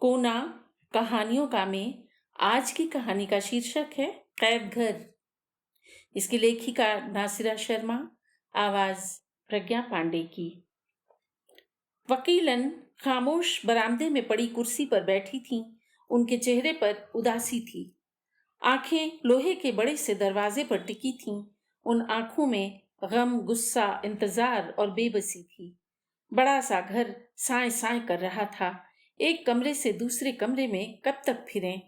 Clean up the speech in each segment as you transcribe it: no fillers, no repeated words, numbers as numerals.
कोना कहानियों का में आज की कहानी का शीर्षक है कैद घर। इसकी लेखिका नासिरा शर्मा, आवाज प्रज्ञा पांडे की। वकीलन खामोश बरामदे में पड़ी कुर्सी पर बैठी थीं। उनके चेहरे पर उदासी थी। आंखें लोहे के बड़े से दरवाजे पर टिकी थीं। उन आंखों में गम, गुस्सा, इंतजार और बेबसी थी। बड़ा सा घर साए साए कर रहा था। एक कमरे से दूसरे कमरे में कब तक फिरें?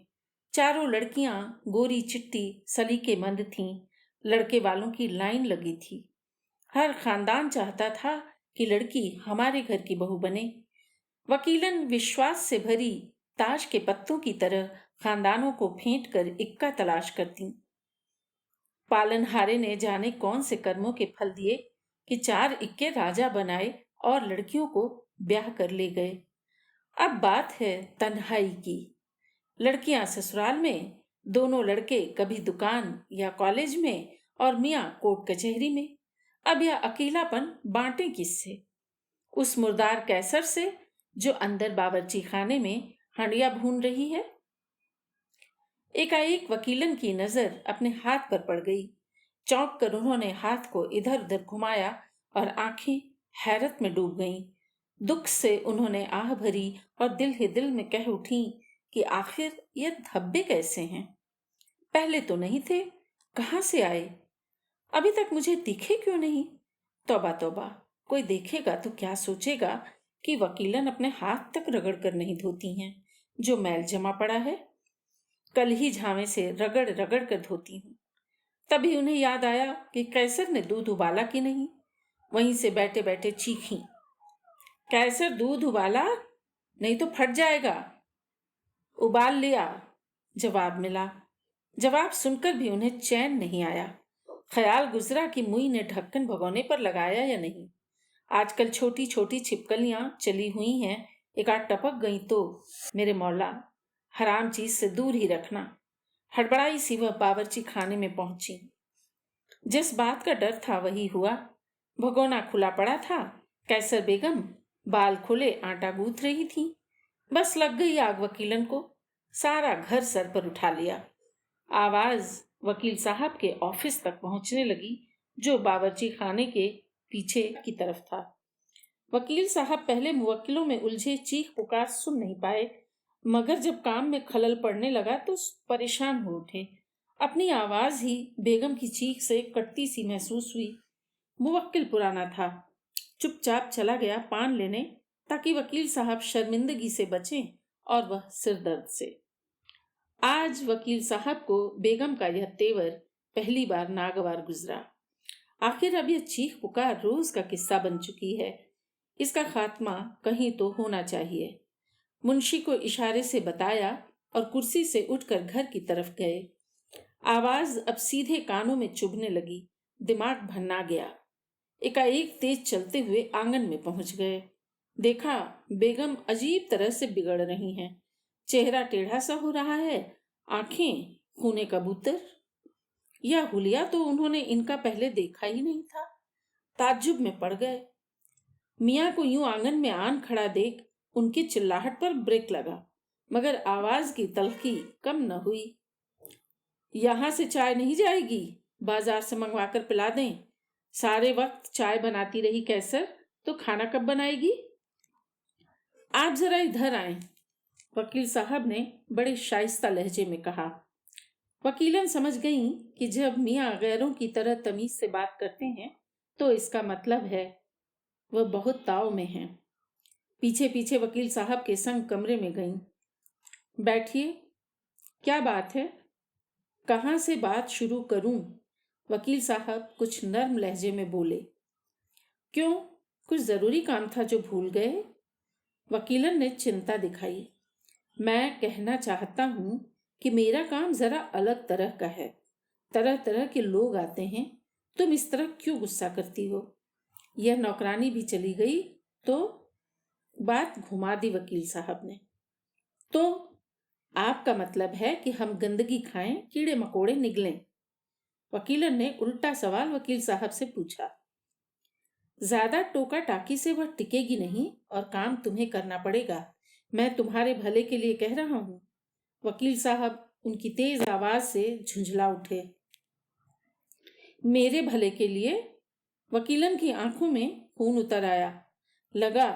चारों लड़कियां गोरी चिट्टी सलीकेमंद थीं। लड़के वालों की लाइन लगी थी। हर खानदान चाहता था कि लड़की हमारे घर की बहू बने। वकीलन विश्वास से भरी ताश के पत्तों की तरह खानदानों को फेंट कर इक्का तलाश करती। पालनहारे ने जाने कौन से कर्मों के फल दिए कि 4 इक्के राजा बनाए और लड़कियों को ब्याह कर ले गए। अब बात है तन्हाई की। लड़कियां ससुराल में, दोनों लड़के कभी दुकान या कॉलेज में और मियाँ कोर्ट कचहरी में। अब यह अकेलापन बांटे किससे? उस मुर्दार कैसर से जो अंदर बावर्ची खाने में हांडिया भून रही है। एकाएक वकीलन की नजर अपने हाथ पर पड़ गई। चौंक कर उन्होंने हाथ को इधर उधर घुमाया और आंखें हैरत में डूब गईं। दुख से उन्होंने आह भरी और दिल ही दिल में कह उठी कि आखिर ये धब्बे कैसे हैं? पहले तो नहीं थे, कहां से आए? अभी तक मुझे दिखे क्यों नहीं? तौबा तौबा, कोई देखेगा तो क्या सोचेगा कि वकीलन अपने हाथ तक रगड़ कर नहीं धोती हैं, जो मैल जमा पड़ा है। कल ही झावे से रगड़ रगड़ कर धोती हूं। तभी उन्हें याद आया कि कैसर ने दूध उबाला कि नहीं। वहीं से बैठे बैठे चीखी, कैसर दूध उबाला? नहीं तो फट जाएगा। उबाल लिया, जवाब मिला। जवाब सुनकर भी उन्हें चैन नहीं आया। ख्याल गुजरा कि मुई ने ढक्कन भगोने पर लगाया या नहीं। आजकल छोटी छोटी छिपकलियां चली हुई हैं, एक आध टपक गई तो मेरे मौला, हराम चीज से दूर ही रखना। हड़बड़ाई सी वह बावर्ची खाने में पहुंची। जिस बात का डर था वही हुआ। भगोना खुला पड़ा था। कैसर बेगम बाल खुले आटा गूंथ रही थी। बस लग गई आग वकीलन को। सारा घर सर पर उठा लिया। आवाज वकील साहब के ऑफिस तक पहुंचने लगी, जो बावर्ची खाने के पीछे की तरफ था। वकील साहब पहले मुवक्किलों में उलझे चीख पुकार सुन नहीं पाए, मगर जब काम में खलल पड़ने लगा तो परेशान हो उठे। अपनी आवाज ही बेगम की चीख से कटती सी महसूस हुई। मुवक्किल पुराना था, चुपचाप चला गया पान लेने, ताकि वकील साहब शर्मिंदगी से बचें और वह सिरदर्द से। आज वकील साहब को बेगम का यह तेवर पहली बार नागवार गुजरा। आखिर अब यह चीख पुकार रोज का किस्सा बन चुकी है। इसका खात्मा कहीं तो होना चाहिए। मुंशी को इशारे से बताया और कुर्सी से उठकर घर की तरफ गए। आवाज अब सीधे कानों में चुभने लगी। दिमाग भन्ना गया। एकाएक तेज चलते हुए आंगन में पहुंच गए। देखा, बेगम अजीब तरह से बिगड़ रही हैं। चेहरा टेढ़ा सा हो रहा है, आंखें खूने कबूतर। यह हुलिया तो उन्होंने इनका पहले देखा ही नहीं था। ताज्जुब में पड़ गए। मियाँ को यूं आंगन में आन खड़ा देख उनकी चिल्लाहट पर ब्रेक लगा, मगर आवाज की तल्खी कम न हुई। यहां से चाय नहीं जाएगी, बाजार से मंगवा कर पिला दें। सारे वक्त चाय बनाती रही कैसर, तो खाना कब बनाएगी? आप जरा इधर आए, वकील साहब ने बड़े शाइस्ता लहजे में कहा। वकीलन समझ गईं कि जब मियाँ गैरों की तरह तमीज से बात करते हैं तो इसका मतलब है वह बहुत ताव में हैं। पीछे पीछे वकील साहब के संग कमरे में गईं। बैठिए, क्या बात है? कहाँ से बात शुरू करूं? वकील साहब कुछ नर्म लहजे में बोले। क्यों, कुछ जरूरी काम था जो भूल गए? वकीलन ने चिंता दिखाई। मैं कहना चाहता हूं कि मेरा काम जरा अलग तरह का है। तरह तरह के लोग आते हैं, तुम इस तरह क्यों गुस्सा करती हो? यह नौकरानी भी चली गई तो? बात घुमा दी वकील साहब ने। तो आपका मतलब है कि हम गंदगी खाएं, कीड़े मकोड़े निगलें? वकीलन ने उल्टा सवाल वकील साहब से पूछा। ज्यादा टोका टाकी से वह टिकेगी नहीं और काम तुम्हें करना पड़ेगा, मैं तुम्हारे भले के लिए कह रहा हूं। वकील साहब उनकी तेज आवाज से झुंझला उठे। मेरे भले के लिए? वकीलन की आंखों में खून उतर आया। लगा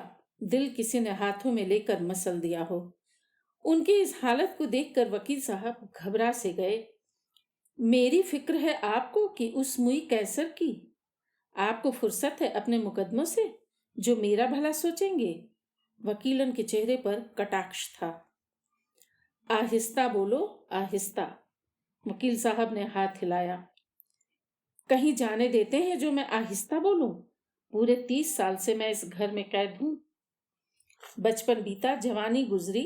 दिल किसी ने हाथों में लेकर मसल दिया हो। उनकी इस हालत को देखकर वकील साहब घबरा से गए। मेरी फिक्र है आपको कि उस मुई कैसर की। आपको फुर्सत है अपने मुकदमों से जो मेरा भला सोचेंगे? वकीलन के चेहरे पर कटाक्ष था। आहिस्ता बोलो, आहिस्ता। वकील साहब ने हाथ हिलाया। कहीं जाने देते हैं जो मैं आहिस्ता बोलूं? पूरे 30 साल से मैं इस घर में कैद हूं। बचपन बीता, जवानी गुजरी,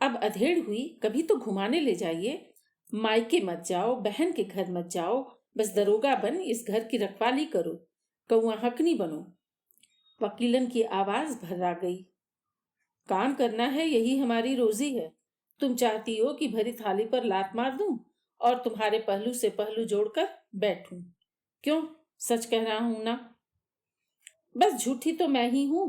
अब अधेड़ हुई, कभी तो घुमाने ले जाइए। मायके मत जाओ, बहन के घर मत जाओ, बस दरोगा बन इस घर की रखवाली करो, कौआ हकनी बनो। वकीलन की आवाज भर्रा गई। काम करना है, यही हमारी रोजी है। तुम चाहती हो कि भरी थाली पर लात मार दूं और तुम्हारे पहलू से पहलू जोड़कर बैठूं। क्यों, सच कह रहा हूं ना? बस झूठी तो मैं ही हूं।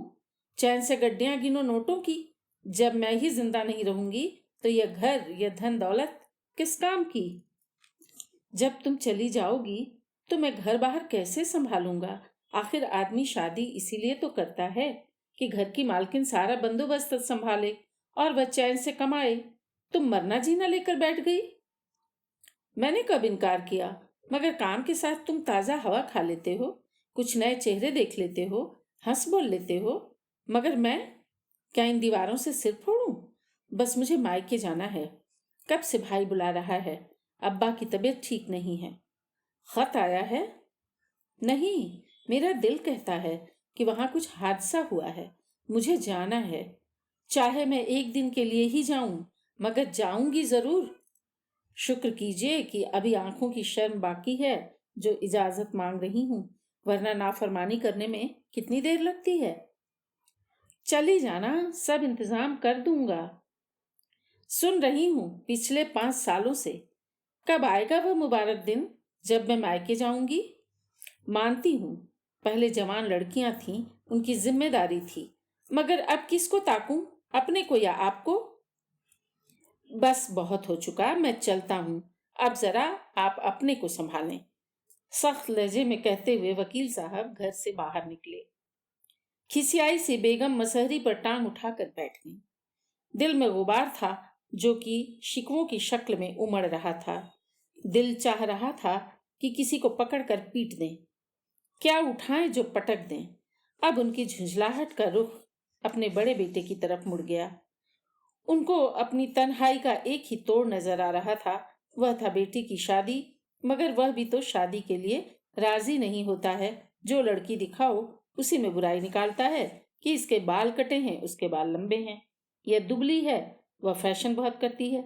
चैन से गड्डियां गिनो नोटों की। जब मैं ही जिंदा नहीं रहूंगी तो यह घर, यह धन दौलत किस काम की? जब तुम चली जाओगी तो मैं घर बाहर कैसे संभालूंगा? आखिर आदमी शादी इसीलिए तो करता है कि घर की मालकिन सारा बंदोबस्त संभाले और वह चैन से कमाए। तुम मरना जीना लेकर बैठ गई। मैंने कब इनकार किया, मगर काम के साथ तुम ताजा हवा खा लेते हो, कुछ नए चेहरे देख लेते हो, हंस बोल लेते हो। मगर मैं क्या इन दीवारों से सिर फोड़ूं? बस मुझे मायके जाना है। कब से भाई बुला रहा है। अब्बा की तबीयत ठीक नहीं है। खत आया है? नहीं, मेरा दिल कहता है कि वहां कुछ हादसा हुआ है। मुझे जाना है, चाहे मैं एक दिन के लिए ही जाऊं, मगर जाऊंगी जरूर। शुक्र कीजिए कि अभी आंखों की शर्म बाकी है जो इजाजत मांग रही हूं, वरना नाफरमानी करने में कितनी देर लगती है। चली जाना, सब इंतजाम कर दूंगा। सुन रही हूं पिछले 5 सालों से। कब आएगा वह मुबारक दिन जब मैं मायके जाऊंगी? मानती हूं, पहले जवान लड़कियां थीं, उनकी जिम्मेदारी थी, मगर अब किसको ताकूं, अपने को या आपको? बस बहुत हो चुका, मैं चलता हूं। अब जरा आप अपने को संभालें। सख्त लहजे में कहते हुए वकील साहब घर से बाहर निकले। खिसियाई से बेगम मसहरी पर टांग उठाकर बैठ गई। दिल में गुबार था जो कि शिकवों की शक्ल में उमड़ रहा था। दिल चाह रहा था कि किसी को पकड़कर पीट दें, क्या उठाएं जो पटक दें। अब उनकी झुंझलाहट का रुख अपने बड़े बेटे की तरफ मुड़ गया। उनको अपनी तन्हाई का एक ही तोड़ नजर आ रहा था, वह था बेटी की शादी। मगर वह भी तो शादी के लिए राजी नहीं होता है। जो लड़की दिखाओ उसी में बुराई निकालता है कि इसके बाल कटे हैं, उसके बाल लंबे हैं, यह दुबली है, वह फैशन बहुत करती है।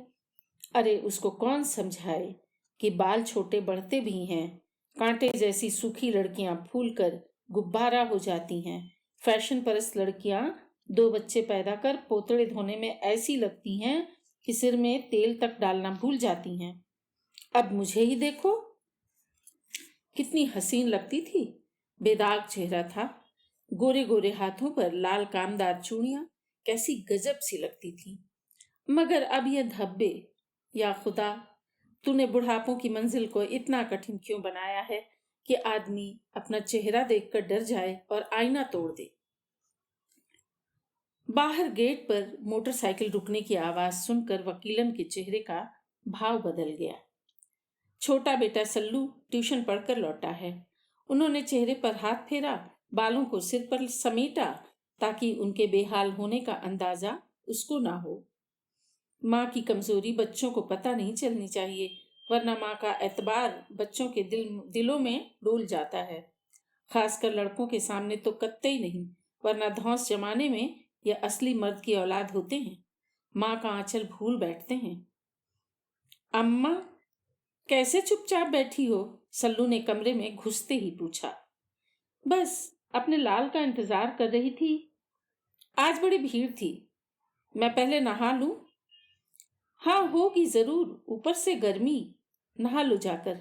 अरे उसको कौन समझाए कि बाल छोटे बढ़ते भी हैं। कांटे जैसी सूखी लड़कियां फूलकर गुब्बारा हो जाती हैं। फैशन परस्त लड़कियां 2 बच्चे पैदा कर पोतड़े धोने में ऐसी लगती हैं कि सिर में तेल तक डालना भूल जाती हैं। अब मुझे ही देखो, कितनी हसीन लगती थी। बेदाग चेहरा था, गोरे गोरे हाथों पर लाल कामदार चूड़ियां कैसी गजब सी लगती थी। मगर अब यह धब्बे, या खुदा, तूने बुढ़ापों की मंजिल को इतना कठिन क्यों बनाया है कि आदमी अपना चेहरा देखकर डर जाए और आईना तोड़ दे। बाहर गेट पर मोटरसाइकिल रुकने की आवाज सुनकर वकीलन के चेहरे का भाव बदल गया। छोटा बेटा सल्लू ट्यूशन पढ़कर लौटा है। उन्होंने चेहरे पर हाथ फेरा, बालों को सिर पर समेटा ताकि उनके बेहाल होने का अंदाजा उसको ना हो। माँ की कमजोरी बच्चों को पता नहीं चलनी चाहिए, वरना माँ का एतबार बच्चों के दिलों में डोल जाता है। खासकर लड़कों के सामने तो कतई नहीं, वरना धौंस जमाने में यह असली मर्द की औलाद होते हैं। माँ का आंचल भूल बैठते हैं। अम्मा, कैसे चुपचाप बैठी हो? सल्लू ने कमरे में घुसते ही पूछा। बस अपने लाल का इंतजार कर रही थी। आज बड़ी भीड़ थी, मैं पहले नहा लूं? हाँ होगी जरूर, ऊपर से गर्मी। नहा लो जाकर।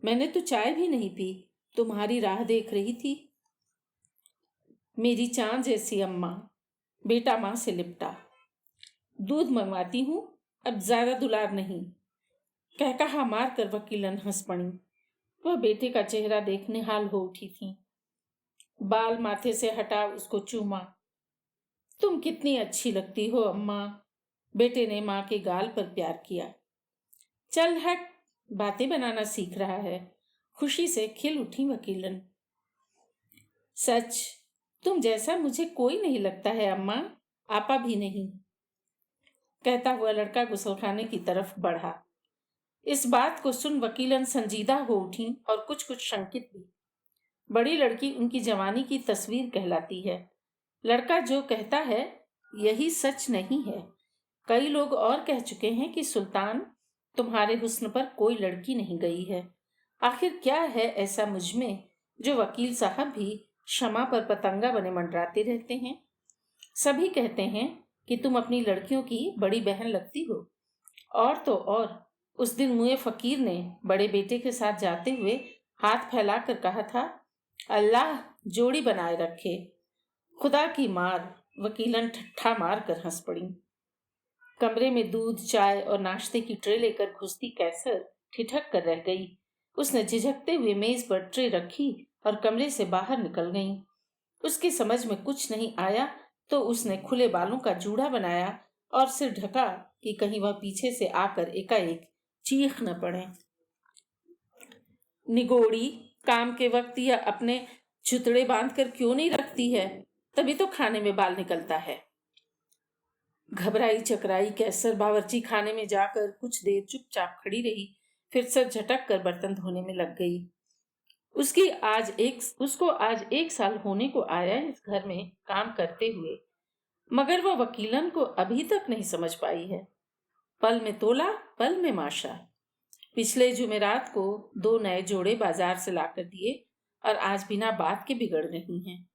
मैंने तो चाय भी नहीं पी, तुम्हारी राह देख रही थी। मेरी चांद जैसी अम्मा, बेटा माँ से लिपटा। दूध मंगवाती हूँ, अब ज्यादा दुलार नहीं। कह कहा मार कर वकीलन हंस पड़ी। वह बेटे का चेहरा देख निहाल हो उठी थी। बाल माथे से हटा उसको चूमा। तुम कितनी अच्छी लगती हो अम्मा, बेटे ने माँ के गाल पर प्यार किया। चल हट, बातें बनाना सीख रहा है, खुशी से खिल उठी वकीलन। सच, तुम जैसा मुझे कोई नहीं लगता है अम्मा, आपा भी नहीं। कहता हुआ लड़का गुसलखाने की तरफ बढ़ा। इस बात को सुन वकीलन संजीदा हो उठी और कुछ कुछ शंकित भी। बड़ी लड़की उनकी जवानी की तस्वीर कहलाती है। लड़का जो कहता है यही सच नहीं है। कई लोग और कह चुके हैं कि सुल्तान, तुम्हारे हुस्न पर कोई लड़की नहीं गई है। आखिर क्या है ऐसा मुझ में जो वकील साहब भी क्षमा पर पतंगा बने मंडराते रहते हैं। सभी कहते हैं कि तुम अपनी लड़कियों की बड़ी बहन लगती हो। और तो और, उस दिन मुए फकीर ने बड़े बेटे के साथ जाते हुए हाथ फैलाकर कहा था, अल्लाह जोड़ी बनाए रखे। खुदा की मार, वकीलन ठट्ठा मार कर हंस पड़ी। कमरे में दूध, चाय और नाश्ते की ट्रे लेकर घुसती कैसर ठिठक कर रह गई। उसने झिझकते हुए मेज पर ट्रे रखी और कमरे से बाहर निकल गई। उसकी समझ में कुछ नहीं आया तो उसने खुले बालों का जूड़ा बनाया और सिर ढका कि कहीं वह पीछे से आकर एकाएक चीख न पड़े। निगोड़ी काम के वक्त या अपने छुतड़े बांध कर क्यों नहीं रखती है, तभी तो खाने में बाल निकलता है। घबराई चकराई कैसर बावर्ची खाने में जाकर कुछ देर चुपचाप खड़ी रही, फिर सर झटक कर बर्तन धोने में लग गई। उसको आज 1 साल होने को आया इस घर में काम करते हुए, मगर वह वकीलन को अभी तक नहीं समझ पाई है। पल में तोला, पल में माशा। पिछले जुमेरात को 2 नए जोड़े बाजार से लाकर दिए और आज बिना बात के बिगड़ रही हैं।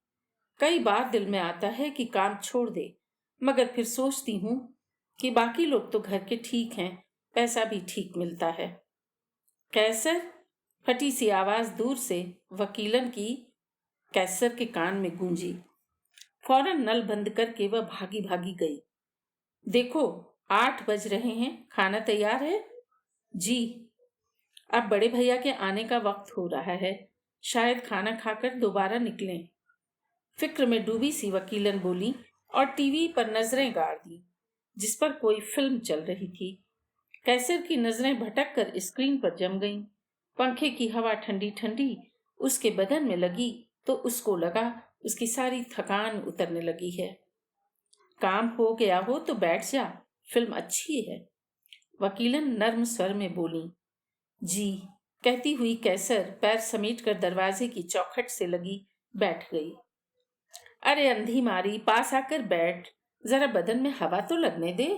कई बार दिल में आता है कि काम छोड़ दे, मगर फिर सोचती हूँ कि बाकी लोग तो घर के ठीक हैं, पैसा भी ठीक मिलता है। कैसर, फटी सी आवाज दूर से वकीलन की कैसर के कान में गूंजी। फौरन नल बंद करके वह भागी भागी गई। देखो, 8 बज रहे हैं, खाना तैयार है? जी। अब बड़े भैया के आने का वक्त हो रहा है, शायद खाना खाकर दोबारा निकलें। फिक्र में डूबी सी वकीलन बोली और टीवी पर नजरें गाड़ दी, जिस पर कोई फिल्म चल रही थी। कैसर की नजरें भटक कर स्क्रीन पर जम गईं। पंखे की हवा ठंडी ठंडी उसके बदन में लगी तो उसको लगा उसकी सारी थकान उतरने लगी है। काम हो गया हो तो बैठ जा, फिल्म अच्छी है, वकीलन नर्म स्वर में बोली। जी, कहती हुई कैसर पैर समेट कर दरवाजे की चौखट से लगी बैठ गई। अरे अंधी मारी, पास आकर बैठ, जरा बदन में हवा तो लगने दे।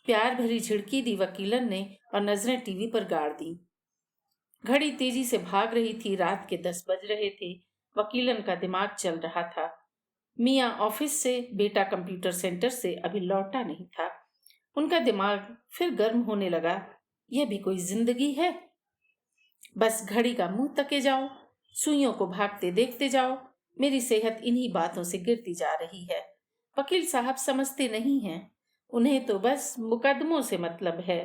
प्यार भरी झिड़की दी वकीलन ने और नजरें टीवी पर गाड़ दी। घड़ी तेजी से भाग रही थी, रात के 10 बज रहे थे। वकीलन का दिमाग चल रहा था। मियाँ ऑफिस से, बेटा कंप्यूटर सेंटर से अभी लौटा नहीं था। उनका दिमाग फिर गर्म होने लगा। यह भी कोई जिंदगी है? बस घड़ी का मुंह तके जाओ, सुइयों को भागते देखते जाओ। मेरी सेहत इन्हीं बातों से गिरती जा रही है। वकील साहब समझते नहीं हैं, उन्हें तो बस मुकदमों से मतलब है।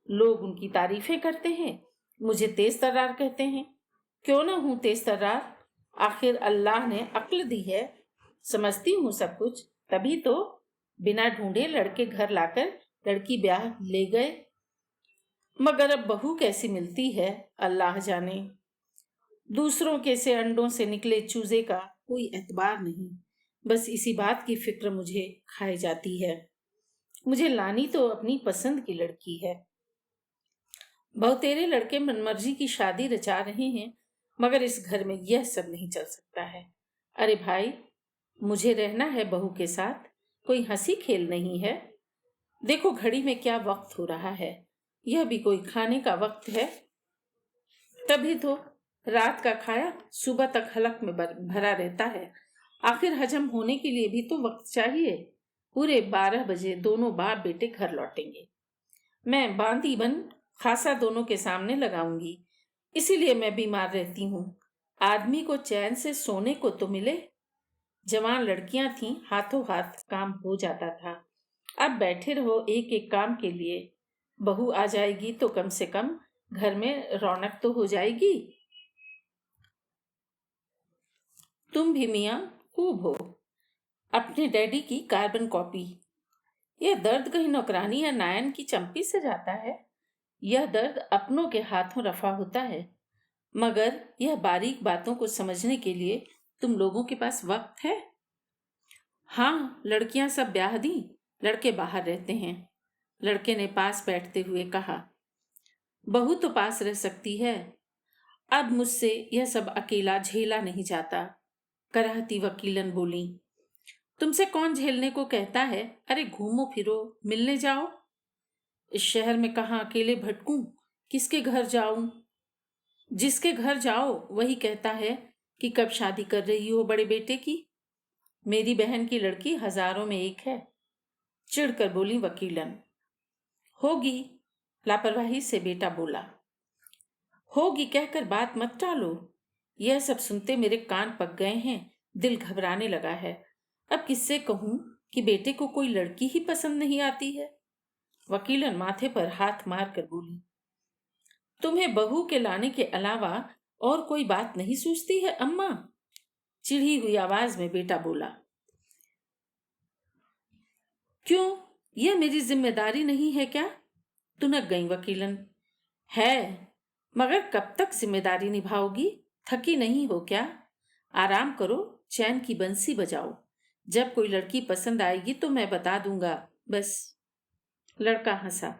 लोग उनकी तारीफें करते हैं, मुझे तेज तर्रार कहते हैं। क्यों ना हूं तेज तर्रार, आखिर अल्लाह ने अक्ल दी है, समझती हूँ सब कुछ, तभी तो बिना ढूंढे लड़के घर लाकर लड़की ब्याह ले गए। मगर अब बहू कैसी मिलती है अल्लाह जाने। दूसरों के से अंडों से निकले चूजे का कोई एतबार नहीं। बस इसी बात की फिक्र मुझे खाई जाती है। मुझे लानी तो अपनी पसंद की लड़की है। बहुतेरे लड़के मनमर्जी की शादी रचा रहे हैं, मगर इस घर में यह सब नहीं चल सकता है। अरे भाई, मुझे रहना है बहू के साथ, कोई हंसी खेल नहीं है। देखो घड़ी में क्या वक्त हो रहा है, यह भी कोई खाने का वक्त है? तभी तो रात का खाया सुबह तक हलक में भरा रहता है। आखिर हजम होने के लिए भी तो वक्त चाहिए। पूरे 12 बजे दोनों बाप बेटे घर लौटेंगे। मैं बांदी बन खासा दोनों के सामने लगाऊंगी, इसीलिए मैं बीमार रहती हूँ। आदमी को चैन से सोने को तो मिले। जवान लड़कियां थीं, हाथों हाथ काम हो जाता था। अब बैठे रहो एक एक काम के लिए। बहू आ जाएगी तो कम से कम घर में रौनक तो हो जाएगी। तुम भी मियाँ खूब हो। अपने डैडी की कार्बन कॉपी। यह दर्द कहीं नौकरानी या नायन की चंपी से जाता है। यह दर्द अपनों के हाथों रफा होता है। मगर यह बारीक बातों को समझने के लिए तुम लोगों के पास वक्त है? हाँ, लड़कियां सब ब्याह दी, लड़के बाहर रहते हैं। लड़के ने पास बैठते हुए कहा। बहू तो पास रह सकती है। अब मुझसे यह सब अकेला झेला नहीं जाता, कराहती वकीलन बोली। तुमसे कौन झेलने को कहता है? अरे घूमो फिरो, मिलने जाओ। इस शहर में कहाँ अकेले भटकूं, किसके घर जाऊं? जिसके घर जाओ वही कहता है कि कब शादी कर रही हो बड़े बेटे की। मेरी बहन की लड़की हजारों में एक है, चिढ़कर बोली वकीलन। होगी, लापरवाही से बेटा बोला। होगी कहकर बात मत टालो। यह सब सुनते मेरे कान पक गए हैं, दिल घबराने लगा है। अब किससे कहूं कि बेटे को कोई लड़की ही पसंद नहीं आती है? वकीलन माथे पर हाथ मार कर बोली। तुम्हें बहू के लाने के अलावा और कोई बात नहीं सूझती है अम्मा? चिढ़ी हुई आवाज में बेटा बोला। क्यों, यह मेरी जिम्मेदारी नहीं है क्या? तुनक गई वकीलन। है, मगर कब तक जिम्मेदारी निभाओगी? थकी नहीं हो क्या? आराम करो, चैन की बंसी बजाओ। जब कोई लड़की पसंद आएगी तो मैं बता दूंगा, बस। लड़का हंसा।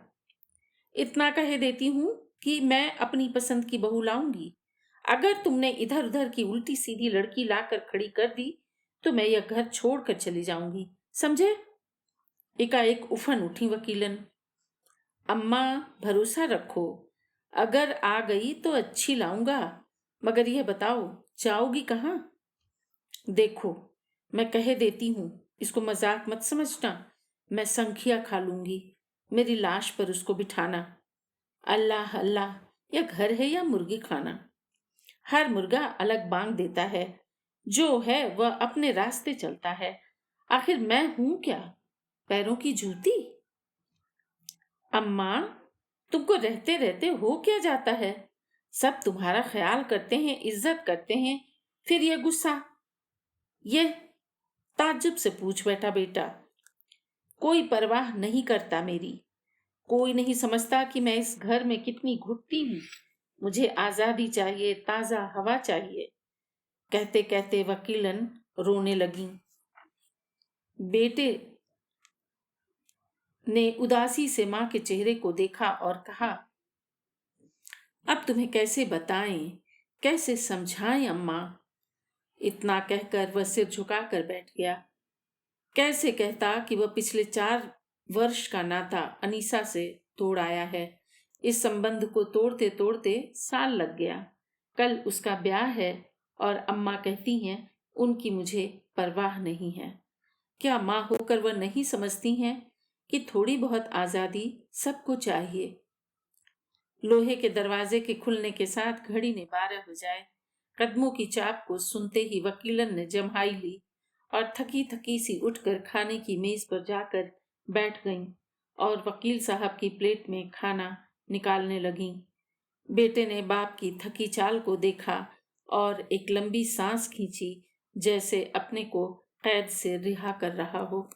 इतना कह देती हूं कि मैं अपनी पसंद की बहू लाऊंगी। अगर तुमने इधर उधर की उल्टी सीधी लड़की लाकर खड़ी कर दी तो मैं यह घर छोड़कर चली जाऊंगी, समझे? एकाएक उफन उठी वकीलन। अम्मा, भरोसा रखो, अगर आ गई तो अच्छी लाऊंगा, मगर यह बताओ जाओगी कहाँ? देखो, मैं कह देती हूँ, इसको मजाक मत समझना। मैं संखिया खा लूंगी, मेरी लाश पर उसको बिठाना। अल्लाह अल्लाह, यह घर है या मुर्गी खाना? हर मुर्गा अलग बांग देता है, जो है वह अपने रास्ते चलता है। आखिर मैं हूं क्या, पैरों की जूती? अम्मा, तुमको रहते रहते हो क्या जाता है? सब तुम्हारा ख्याल करते हैं, इज्जत करते हैं, फिर यह गुस्सा। यह ताज्जुब से पूछ बैठा बेटा। कोई परवाह नहीं करता मेरी। कोई नहीं समझता कि मैं इस घर में कितनी घुटती हूँ। मुझे आजादी चाहिए, ताजा हवा चाहिए। कहते कहते वकीलन रोने लगी। बेटे ने उदासी से मां के चेहरे को देखा और कहा, अब तुम्हें कैसे बताएं, कैसे समझाएं अम्मा? इतना कहकर वह सिर झुकाकर बैठ गया। कैसे कहता कि वह पिछले 4 वर्ष का नाता अनीसा से तोड़ आया है। इस संबंध को तोड़ते तोड़ते साल लग गया। कल उसका ब्याह है और अम्मा कहती हैं उनकी मुझे परवाह नहीं है। क्या माँ होकर वह नहीं समझती हैं कि थोड़ी बहुत आजादी सबको चाहिए? लोहे के दरवाजे के खुलने के साथ घड़ी ने 12 बजाए। कदमों की चाप को सुनते ही वकीलन ने जम्हाई ली और थकी थकी सी उठकर खाने की मेज पर जाकर बैठ गईं और वकील साहब की प्लेट में खाना निकालने लगीं। बेटे ने बाप की थकी चाल को देखा और एक लंबी सांस खींची, जैसे अपने को कैद से रिहा कर रहा हो।